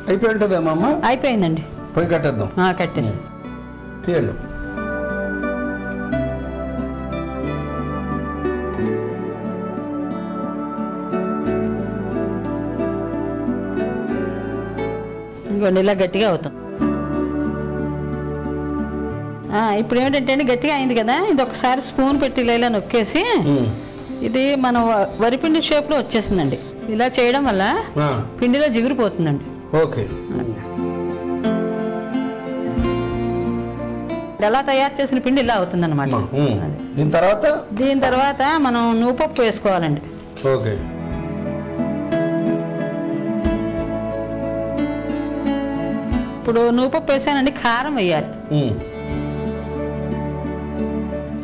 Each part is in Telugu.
అయిపోయి ఉంటుందేమో అమ్మ. అయిపోయిందండి. పొయ్యి కట్టేద్దాం. కట్టేసి తీయండి. ఇంకోండి ఇలా గట్టిగా అవుతుంది. ఇప్పుడు ఏంటంటే గట్టిగా అయింది కదా, ఇది ఒకసారి స్పూన్ పెట్టి ఇలా నొక్కేసి ఇది మనం వరిపిండి షేప్లో వచ్చేసిందండి. ఇలా చేయడం వల్ల పిండిలో జిగురిపోతుందండి. ఓకే. ఎలా తయారు చేసిన పిండి ఇలా అవుతుంది అనమాట. దీని తర్వాత మనం నువ్వుపప్పు వేసుకోవాలండి. ఓకే. ఇప్పుడు నువ్వుపప్పు వేసానండి, కారం వేయాలి.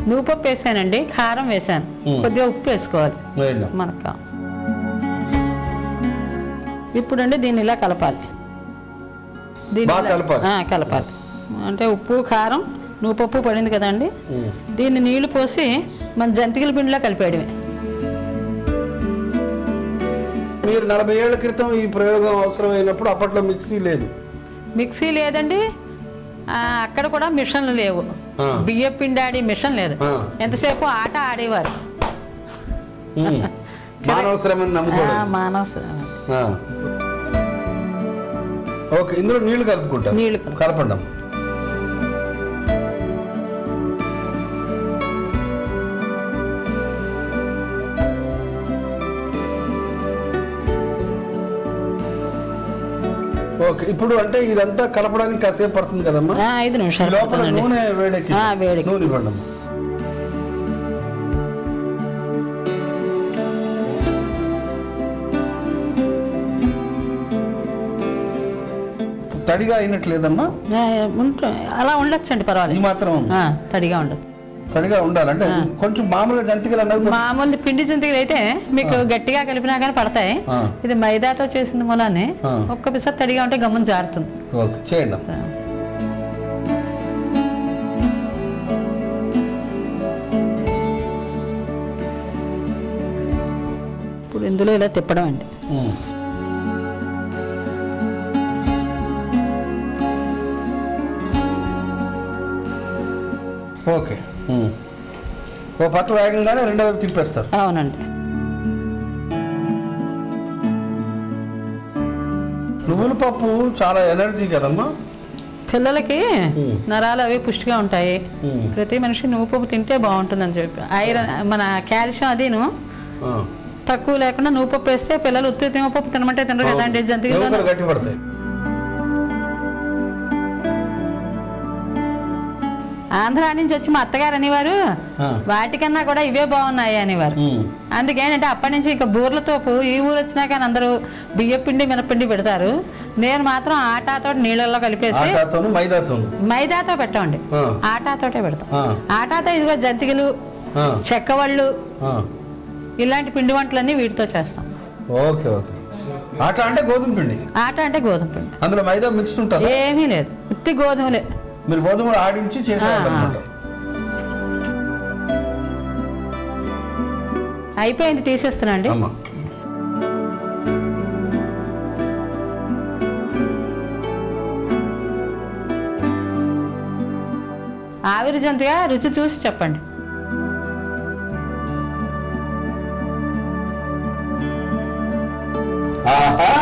నువ్వుపప్పు వేసానండి, కారం వేసాను, కొద్దిగా ఉప్పు వేసుకోవాలి మనకు. ఇప్పుడు అండి దీన్ని ఇలా కలపాలి. కలపాలి అంటే ఉప్పు కారం నువ్వుపప్పు పడింది కదండి, దీన్ని నీళ్లు పోసి మన జంతికల పిండిలా కలిపేయడమే. మీరు 40 ఏళ్ల క్రితం ఈ ప్రయోగం అవసరమైనప్పుడు అప్పట్లో మిక్సీ లేదు. మిక్సీ లేదండి, అక్కడ కూడా మిషన్లు లేవు. బియ్యం పిండి ఆడి మిషన్ లేదు. ఎంతసేపు ఆట ఆడేవారు. మానవ శ్రమని నమ్ముకోవడం. మానవ శ్రమ. ఓకే. ఇందులో నీళ్లు కలుపుకుంటారు. నీళ్లు కలపండి. ఓకే. ఇప్పుడు అంటే ఇదంతా కలపడానికి కాసేపు పడుతుంది కదమ్మా. 5 నిమిషాలు. లోపల నూనె వేడెక్కి నూనె ఇవ్వండి. తడిగా అయినట్లేదమ్మా. అలా ఉండొచ్చండి, పర్వాలేదు. ఈ మాత్రం తడిగా ఉండదు. తడిగా ఉండాలంటే కొంచెం మామూలుగా జంతికలు అన్నది మామూలు పిండి జంతికలు అయితే మీకు గట్టిగా కలిపినా కానీ పడతాయి. ఇది మైదాతో చేసిన మూలాన్ని ఒక్క పిసర్ తడిగా ఉంటే గమ్మున జారుతుంది. ఓకే, చేయండి. ఇప్పుడు ఇందులో ఇలా తిప్పడం అండి. ఓకే. ఓ పక్క వేగంగానే రెండో వైపు తిప్పేస్తారు. అవునండి. నువ్వుల పప్పు చాలా ఎనర్జీ కదమ్మా. పిల్లలకి నరాలు అవి పుష్టిగా ఉంటాయి. ప్రతి మనిషి నువ్వు పప్పు తింటే బాగుంటుందని చెప్పి ఐరన్ మన కాల్షియం అదిను తక్కువ లేకుండా నువ్వు పప్పు వేస్తే పిల్లలు ఉత్తి పప్పు తినమంటే తినరు కదండి. జంతికలు గట్టి పడతాయి. ఆంధ్రా నుంచి వచ్చి మా అత్తగారు అనేవారు వాటికన్నా కూడా ఇవే బాగున్నాయి అనేవారు. అందుకేంటంటే అప్పటి నుంచి ఇంకా బూర్లతోపు ఈ ఊరు వచ్చినా కానీ అందరూ బియ్య పిండి మినపిండి పెడతారు. నేను మాత్రం ఆటాతో నీళ్ళల్లో కలిపేసి మైదాతో పెట్టండి. ఆటాతోటే పెడతాం. ఆటాతో ఇదిగో జంతికలు చెక్కవళ్ళు ఇలాంటి పిండి వంటలన్నీ వీటితో చేస్తాం. Okay okay. ఆట అంటే గోధుమ పిండి. ఆట అంటే గోధుమ పిండి. అందులో మైదా మిక్స్ ఉంటుంది? ఏమీ లేదు, ఉత్తి గోధుమలే. మీరు గోధుమలు ఆడించి చేసేవాళ్ళు. అయిపోయింది, తీసేస్తున్నాండి. ఆవిరి జంతిగా రుచి చూసి చెప్పండి. ఆహా,